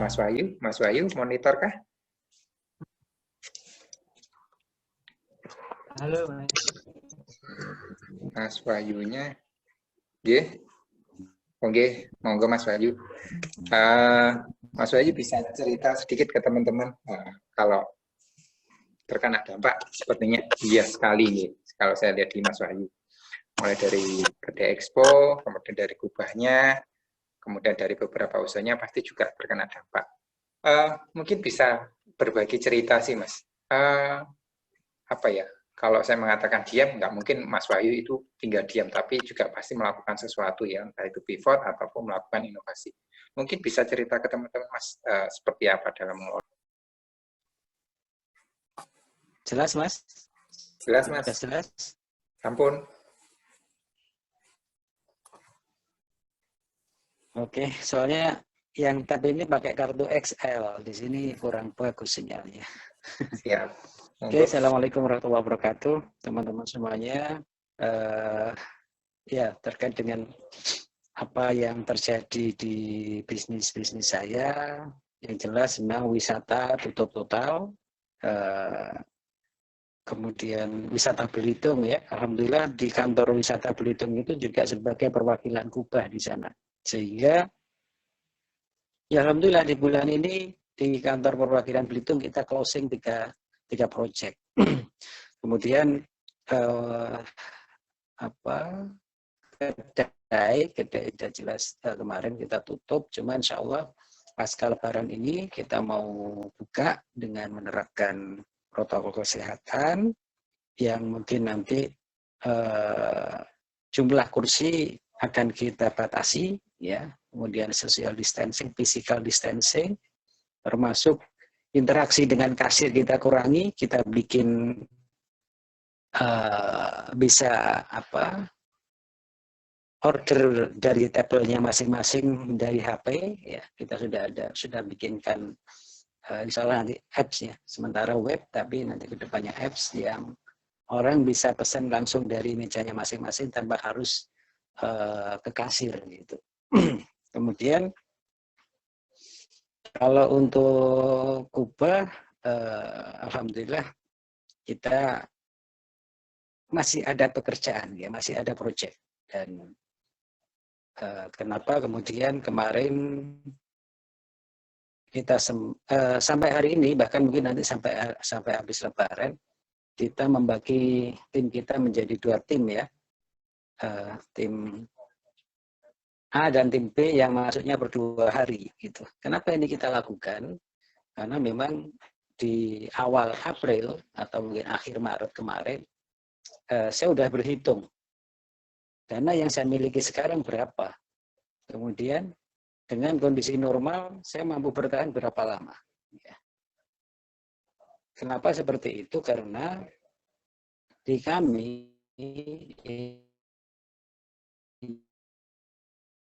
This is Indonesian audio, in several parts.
Mas Wahyu. Mas Wahyu, monitor kah? Halo, Mas. Mas Wahyunya, nggih. Oke, monggo Mas Wahyu. Mas Wahyu bisa cerita sedikit ke teman-teman kalau terkena dampak sepertinya iya sekali nih kalau saya lihat di Mas Wahyu. Mulai dari Kedai Expo, kemudian dari kubahnya, kemudian dari beberapa usahanya pasti juga terkena dampak. Mungkin bisa berbagi cerita sih Mas. Apa ya? Kalau saya mengatakan diam, nggak mungkin Mas Wahyu itu tinggal diam, tapi juga pasti melakukan sesuatu ya, entah itu pivot ataupun melakukan inovasi. Mungkin bisa cerita ke teman-teman Mas seperti apa dalam mengelola. Jelas, Mas? Jelas Mas? Jelas. Ampun. Oke, soalnya yang tadi ini pakai kartu XL, di sini kurang bagus sinyalnya. Siap. Oke, Assalamualaikum warahmatullahi wabarakatuh, teman-teman semuanya. Ya, terkait dengan apa yang terjadi di bisnis saya, yang jelas memang wisata tutup total. Kemudian wisata Belitung ya, alhamdulillah di kantor wisata Belitung itu juga sebagai perwakilan Kubah di sana. Sehingga ya alhamdulillah di bulan ini di kantor perwakilan Belitung kita closing tiga project. Kemudian kedai sudah jelas kemarin kita tutup, cuma insya Allah pasca Lebaran ini kita mau buka dengan menerapkan protokol kesehatan yang mungkin nanti jumlah kursi akan kita batasi ya, kemudian social distancing, physical distancing, termasuk interaksi dengan kasir kita kurangi, kita bikin bisa order dari tabelnya masing-masing dari HP ya, kita sudah bikinkan insya Allah nanti apps ya, sementara web tapi nanti kedepannya apps yang orang bisa pesan langsung dari mejanya masing-masing tanpa harus ke kasir gitu. Kemudian kalau untuk Kubah, alhamdulillah kita masih ada pekerjaan ya, masih ada proyek. Dan kenapa kemudian kemarin kita sampai hari ini, bahkan mungkin nanti sampai habis Lebaran, kita membagi tim kita menjadi 2 tim ya, tim A dan tim B yang masuknya per 2 hari gitu. Kenapa ini kita lakukan? Karena memang di awal April atau mungkin akhir Maret kemarin, saya sudah berhitung dana yang saya miliki sekarang berapa. Kemudian dengan kondisi normal saya mampu bertahan berapa lama. Ya. Kenapa seperti itu? Karena di kami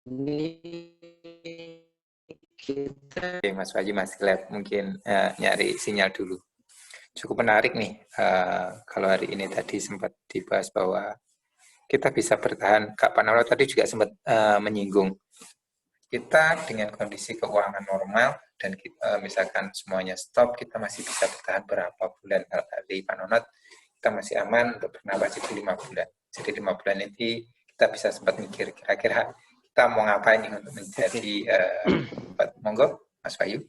ini kita. Oke, Mas Wahyu masih lab, mungkin nyari sinyal dulu. Cukup menarik nih, kalau hari ini tadi sempat dibahas bahwa kita bisa bertahan. Kak Panolo tadi juga sempat menyinggung, kita dengan kondisi keuangan normal dan kita, misalkan semuanya stop, kita masih bisa bertahan berapa bulan. Kalau tadi Pak Nonot, kita masih aman untuk bernapas itu 5 bulan. Jadi 5 bulan ini kita bisa sempat mikir, kira-kira kita mau ngapain nih untuk menjadi monggo Mas Wahyu.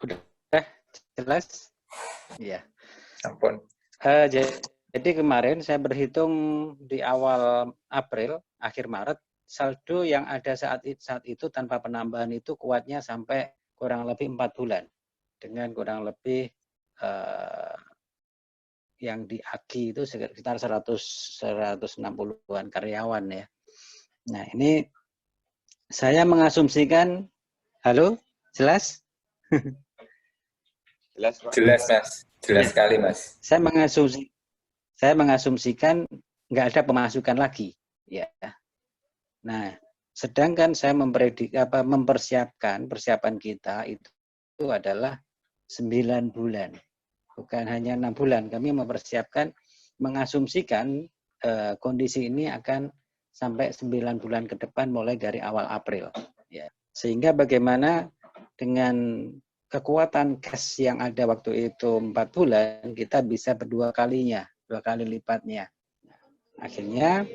Udah jelas? Iya. Ampun. Jadi kemarin saya berhitung di awal April, akhir Maret, saldo yang ada saat itu tanpa penambahan itu kuatnya sampai kurang lebih 4 bulan. Dengan kurang lebih yang di AGI itu sekitar 160-an karyawan ya. Nah ini saya mengasumsikan, halo, jelas? Jelas Mas, jelas sekali Mas. Saya mengasumsikan nggak ada pemasukan lagi, ya. Nah, sedangkan saya persiapan kita itu adalah 9 bulan, bukan hanya 6 bulan. Kami mengasumsikan kondisi ini akan sampai 9 bulan ke depan mulai dari awal April. Ya. Sehingga bagaimana dengan kekuatan cash yang ada waktu itu 4 bulan, kita bisa berdua kalinya, 2 kali lipatnya. Akhirnya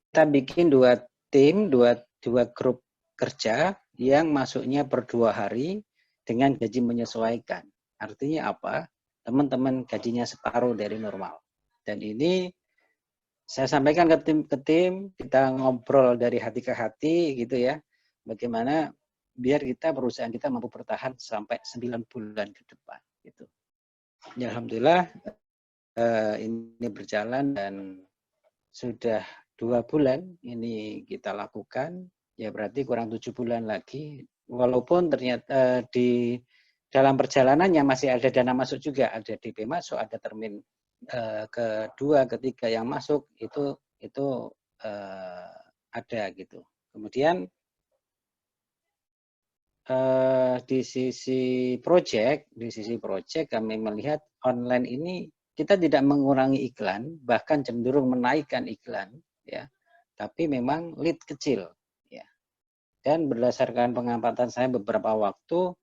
kita bikin 2 tim, 2 grup kerja yang masuknya per 2 hari dengan gaji menyesuaikan. Artinya apa? Teman-teman gajinya separuh dari normal. Dan ini saya sampaikan ke tim, kita ngobrol dari hati ke hati gitu ya. Bagaimana biar perusahaan kita mampu bertahan sampai 9 bulan ke depan gitu. Ya, alhamdulillah ini berjalan dan sudah 2 bulan ini kita lakukan, ya berarti kurang 7 bulan lagi. Walaupun ternyata di dalam perjalanannya masih ada dana masuk juga, ada DP masuk, ada termin kedua, ketiga yang masuk itu ada gitu. Kemudian di sisi project kami melihat online ini kita tidak mengurangi iklan, bahkan cenderung menaikkan iklan, ya. Tapi memang lead kecil, ya. Dan berdasarkan pengamatan saya beberapa waktu,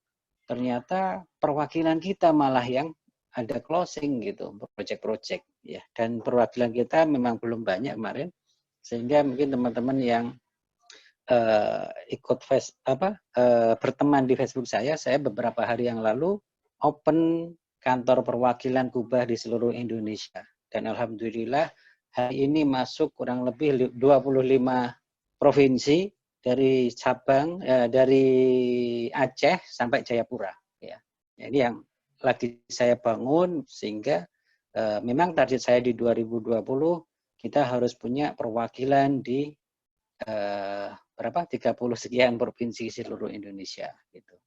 ternyata perwakilan kita malah yang ada closing gitu, project-project, ya. Dan perwakilan kita memang belum banyak kemarin, sehingga mungkin teman-teman yang ikut berteman di Facebook saya beberapa hari yang lalu open kantor perwakilan Kubah di seluruh Indonesia. Dan alhamdulillah hari ini masuk kurang lebih 25 provinsi dari Sabang, dari Aceh sampai Jayapura. Ya. Ini yang lagi saya bangun sehingga memang target saya di 2020 kita harus punya perwakilan di 30 sekian provinsi seluruh Indonesia gitu.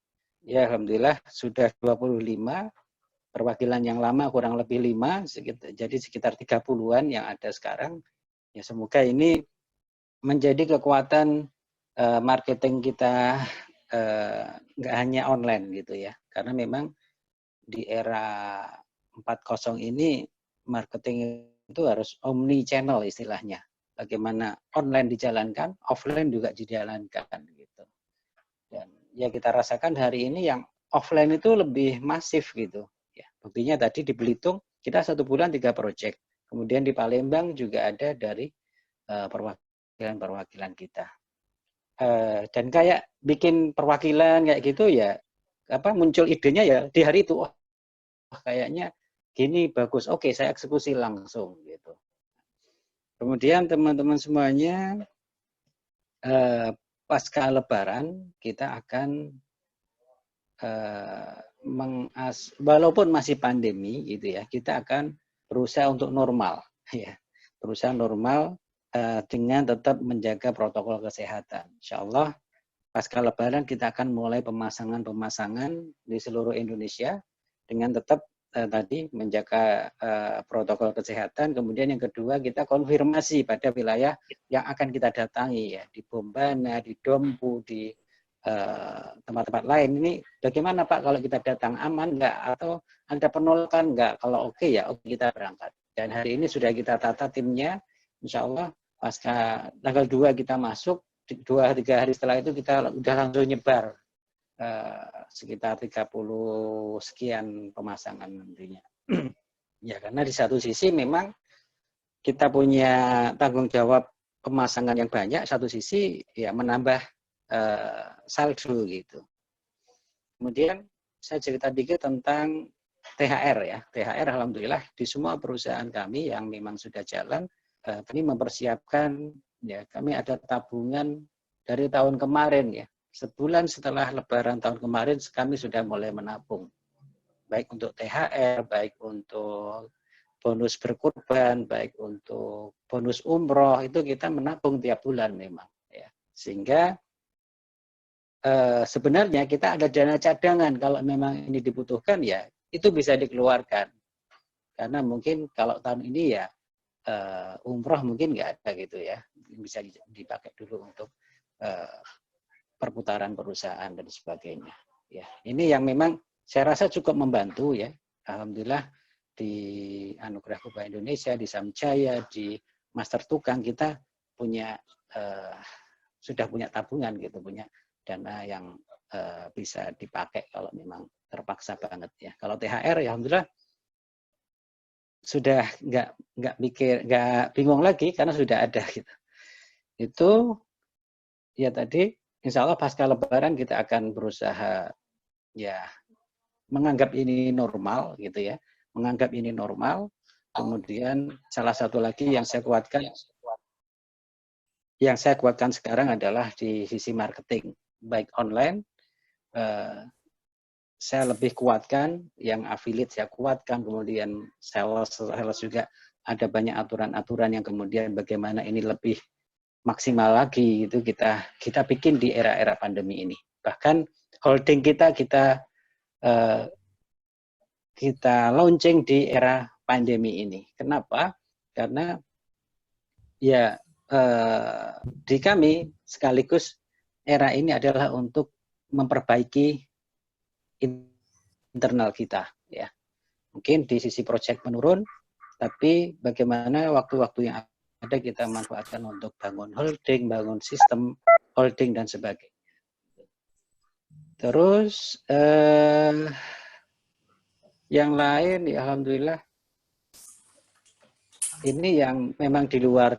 Ya alhamdulillah sudah 25, perwakilan yang lama kurang lebih 5, jadi sekitar 30-an yang ada sekarang. Ya semoga ini menjadi kekuatan marketing kita nggak hanya online gitu ya. Karena memang di era 4.0 ini marketing itu harus omni channel istilahnya. Bagaimana online dijalankan, offline juga dijalankan gitu. Dan ya kita rasakan hari ini yang offline itu lebih masif gitu. Ya, buktinya tadi di Belitung kita 1 bulan 3 proyek. Kemudian di Palembang juga ada dari perwakilan kita. Dan kayak bikin perwakilan kayak gitu ya, muncul idenya ya di hari itu. Oh, kayaknya gini bagus. Oke, saya eksekusi langsung gitu. Kemudian teman-teman semuanya pasca Lebaran kita akan walaupun masih pandemi gitu ya, kita akan berusaha untuk normal ya, berusaha normal dengan tetap menjaga protokol kesehatan. Insya Allah pasca Lebaran kita akan mulai pemasangan di seluruh Indonesia dengan tetap tadi menjaga protokol kesehatan. Kemudian yang kedua kita konfirmasi pada wilayah yang akan kita datangi ya, di Bombana, di Dompu, di tempat-tempat lain. Ini bagaimana Pak kalau kita datang, aman nggak atau ada penolakan nggak? Kalau oke ya oke kita berangkat. Dan hari ini sudah kita tata timnya, insya Allah pasca tanggal 2 kita masuk, 2-3 hari setelah itu kita udah langsung nyebar sekitar 30 sekian pemasangan nantinya. Ya karena di satu sisi memang kita punya tanggung jawab pemasangan yang banyak, satu sisi ya menambah saldo gitu. Kemudian saya cerita dikit tentang THR ya. THR alhamdulillah di semua perusahaan kami yang memang sudah jalan, kami mempersiapkan ya, kami ada tabungan dari tahun kemarin ya. Sebulan setelah Lebaran tahun kemarin kami sudah mulai menabung. Baik untuk THR, baik untuk bonus berkurban, baik untuk bonus umroh, itu kita menabung tiap bulan memang. Ya. Sehingga sebenarnya kita ada dana cadangan kalau memang ini dibutuhkan ya itu bisa dikeluarkan. Karena mungkin kalau tahun ini ya umroh mungkin nggak ada gitu ya, bisa dipakai dulu untuk perputaran perusahaan dan sebagainya. Ya, ini yang memang saya rasa cukup membantu ya. Alhamdulillah di Anugerah Kubah Indonesia, di Samjaya, di Master Tukang kita punya sudah punya tabungan gitu, punya dana yang bisa dipakai kalau memang terpaksa banget ya. Kalau THR ya alhamdulillah sudah nggak bingung lagi karena sudah ada gitu. Itu ya tadi insya Allah pasca Lebaran kita akan berusaha ya menganggap ini normal gitu ya, menganggap ini normal. Kemudian salah satu lagi yang saya kuatkan sekarang adalah di sisi marketing, baik online. Saya lebih kuatkan, yang affiliate saya kuatkan, kemudian sales juga ada banyak aturan-aturan yang kemudian bagaimana ini lebih maksimal lagi itu kita bikin di era-era pandemi ini. Bahkan holding kita launching di era pandemi ini. Kenapa? Karena ya di kami sekaligus era ini adalah untuk memperbaiki internal kita ya. Mungkin di sisi proyek menurun, tapi bagaimana waktu-waktu yang ada kita manfaatkan untuk bangun holding, bangun sistem holding dan sebagainya. Terus yang lain ya alhamdulillah ini yang memang di luar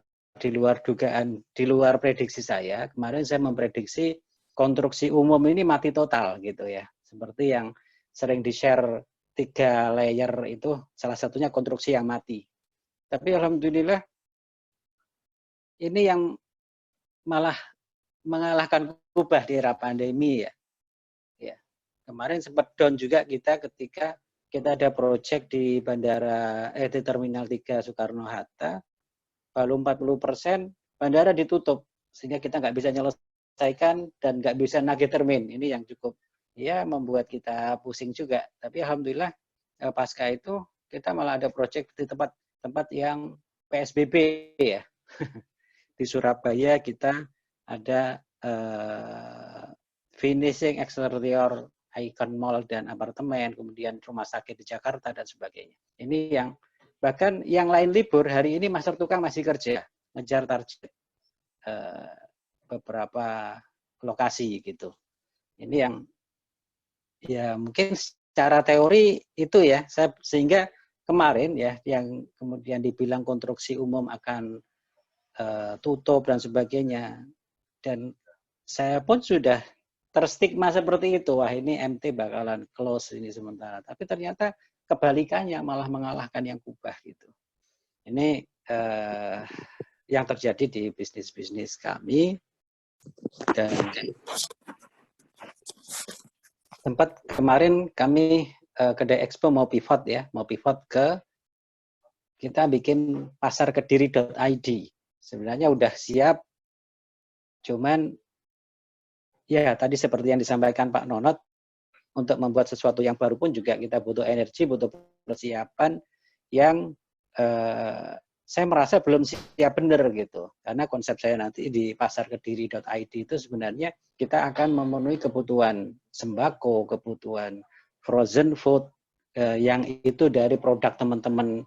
dugaan, di luar prediksi saya. Kemarin saya memprediksi konstruksi umum ini mati total gitu ya. Seperti yang sering di-share 3 layer itu salah satunya konstruksi yang mati. Tapi alhamdulillah ini yang malah mengalahkan kubah di era pandemi ya. Ya. Kemarin sempat down juga kita ketika kita ada proyek di di Terminal 3 Soekarno-Hatta, baru 40% bandara ditutup sehingga kita nggak bisa menyelesaikan dan nggak bisa nagih termin. Ini yang cukup ya membuat kita pusing juga. Tapi alhamdulillah pasca itu kita malah ada proyek di tempat yang PSBB ya. Di Surabaya kita ada finishing eksterior ikon mall dan apartemen, kemudian rumah sakit di Jakarta dan sebagainya. Ini yang bahkan yang lain libur, hari ini master tukang masih kerja, ngejar target beberapa lokasi gitu. Ini yang ya mungkin secara teori itu ya, sehingga kemarin ya yang kemudian dibilang konstruksi umum akan tutup dan sebagainya, dan saya pun sudah terstigma seperti itu, wah ini MT bakalan close ini sementara, tapi ternyata kebalikannya malah mengalahkan yang kubah gitu. Ini yang terjadi di bisnis-bisnis kami, dan tempat kemarin kami kedai Expo mau pivot ke kita bikin pasar kediri.id. Sebenarnya udah siap, cuman ya tadi seperti yang disampaikan Pak Nonot, untuk membuat sesuatu yang baru pun juga kita butuh energi, butuh persiapan yang saya merasa belum siap benar gitu. Karena konsep saya nanti di pasar kediri.id itu sebenarnya kita akan memenuhi kebutuhan sembako, kebutuhan frozen food, yang itu dari produk teman-teman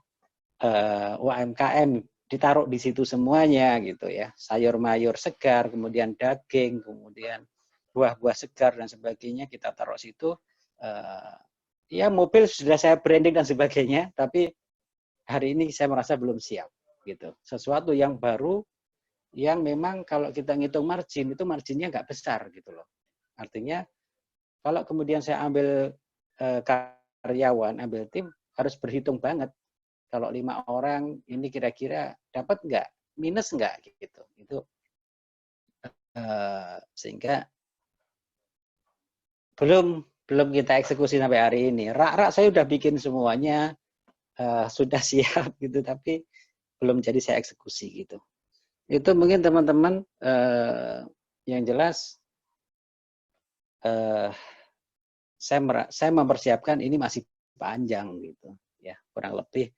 UMKM ditaruh di situ semuanya gitu ya. Sayur mayur segar, kemudian daging, kemudian buah-buah segar dan sebagainya kita taruh situ. Ya mobil sudah saya branding dan sebagainya, tapi hari ini saya merasa belum siap gitu. Sesuatu yang baru yang memang kalau kita ngitung margin itu marginnya nggak besar gitu loh. Artinya kalau kemudian saya ambil karyawan, ambil tim, harus berhitung banget. Kalau 5 orang ini kira-kira dapat nggak, minus nggak gitu. Itu sehingga belum kita eksekusi sampai hari ini. Rak-rak saya udah bikin semuanya, sudah siap gitu, tapi belum jadi saya eksekusi gitu. Itu mungkin teman-teman yang jelas saya mempersiapkan ini masih panjang gitu ya, kurang lebih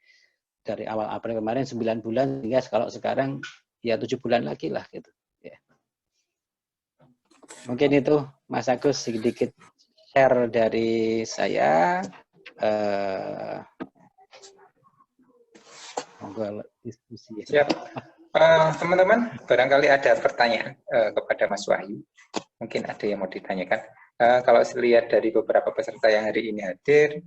dari awal April kemarin 9 bulan, hingga kalau sekarang ya 7 bulan lagi lah gitu ya. Mungkin itu Mas Agus sedikit share dari saya. Monggo diskusi. Siap. Teman-teman, barangkali ada pertanyaan kepada Mas Wahyu. Mungkin ada yang mau ditanyakan. Kalau lihat dari beberapa peserta yang hari ini hadir,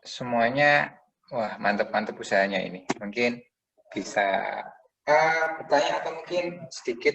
semuanya wah mantap-mantap usahanya ini. Mungkin bisa bertanya atau mungkin sedikit